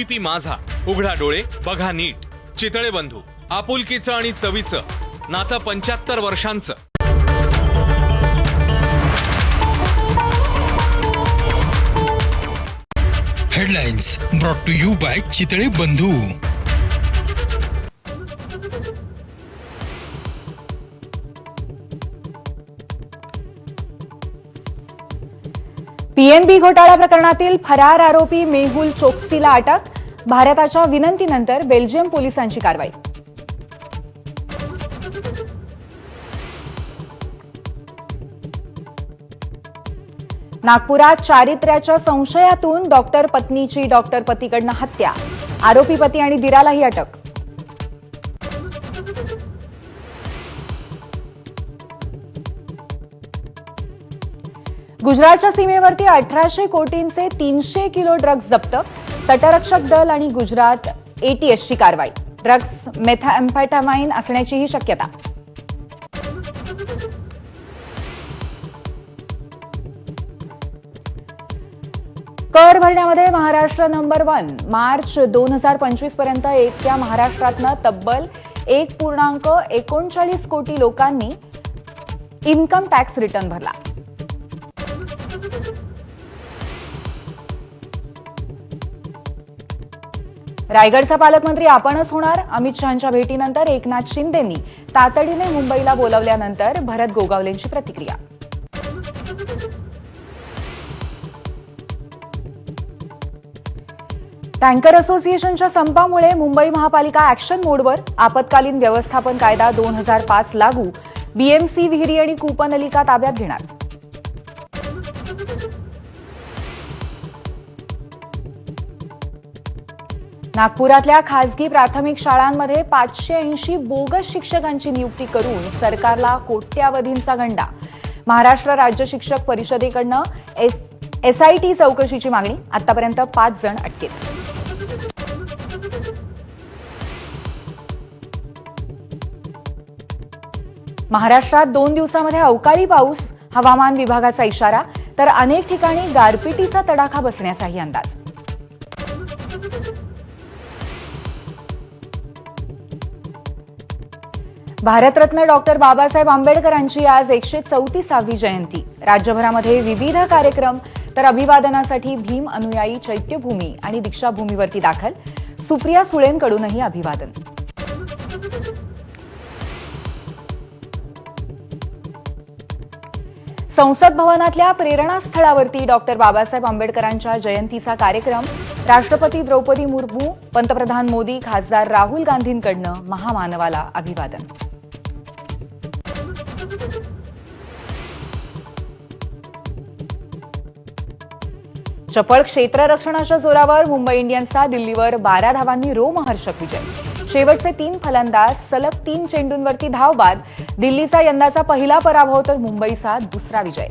P माझा, उघडा डोळे बघा नीट. चितळे बंधू, आपुलकीचं आणि चवीचं नातं 75 वर्षांचं. Headlines brought to you by Chitale Bandhu. PNB घोटाळा प्रकरणातील फरार आरोपी मेहुल चोक्सीला अटक. भारताच्या विनंतीनंतर बेल्जियम पोलिसांची कारवाई. नागपुरात चारित्र्याच्या संशयातून डॉक्टर पत्नीची डॉक्टर पतीकडनं हत्या. आरोपी पती आणि दिरालाही अटक. गुजरातच्या सीमेवरती 1800 कोटींचे 300 किलो ड्रग्ज जप्त. तटरक्षक दल आणि गुजरात एटीएसची कारवाई. ड्रग्ज मेथॅम्फेटामाइन असण्याचीही शक्यता. कर भरण्यामध्ये महाराष्ट्र नंबर 1. मार्च 2025 पर्यंत एकट्या महाराष्ट्रातनं तब्बल 1.39 कोटी लोकांनी इन्कम टॅक्स रिटर्न भरला. रायगडचा पालकमंत्री आपणच होणार. अमित शहांच्या भेटीनंतर एकनाथ शिंदेंनी तातडीने मुंबईला बोलावल्यानंतर भरत गोगावलेंची प्रतिक्रिया. टँकर असोसिएशनच्या संपामुळे मुंबई महापालिका ऍक्शन मोडवर. आपत्कालीन व्यवस्थापन कायदा 2005 लागू. बीएमसी विहिरी आणि कूपनलिका ताब्यात घेणार. नागपुरातल्या खासगी प्राथमिक शाळांमध्ये 580 बोगस शिक्षकांची नियुक्ती करून सरकारला कोट्यावधींचा गंडा. महाराष्ट्र राज्य शिक्षक परिषदेकडनं एसआयटी चौकशीची मागणी. आतापर्यंत 5 जण अटकेत. महाराष्ट्रात 2 दिवसामध्ये अवकाळी पाऊस. हवामान विभागाचा इशारा. तर अनेक ठिकाणी गारपिटीचा तडाखा बसण्याचाही अंदाज. भारतरत्न डॉक्टर बाबासाहेब आंबेडकरांची आज 134वी जयंती. राज्यभरामध्ये विविध कार्यक्रम. तर अभिवादनासाठी भीम अनुयायी चैत्यभूमी आणि दीक्षाभूमीवरती दाखल. सुप्रिया सुळेंकडूनही अभिवादन. संसद भवनातल्या प्रेरणास्थळावरती डॉक्टर बाबासाहेब आंबेडकरांच्या जयंतीचा कार्यक्रम. राष्ट्रपती द्रौपदी मुर्मू, पंतप्रधान मोदी, खासदार राहुल गांधींकडनं महामानवाला अभिवादन. चपळ क्षेत्ररक्षणाच्या जोरावर मुंबई इंडियन्सचा दिल्लीवर 12 धावांनी रोमहर्षक विजय. शेवटचे 3 फलंदाज सलग 3 चेंडूंवरती धावबाद. दिल्लीचा यंदाचा पहिला पराभव तर मुंबईचा दुसरा विजय.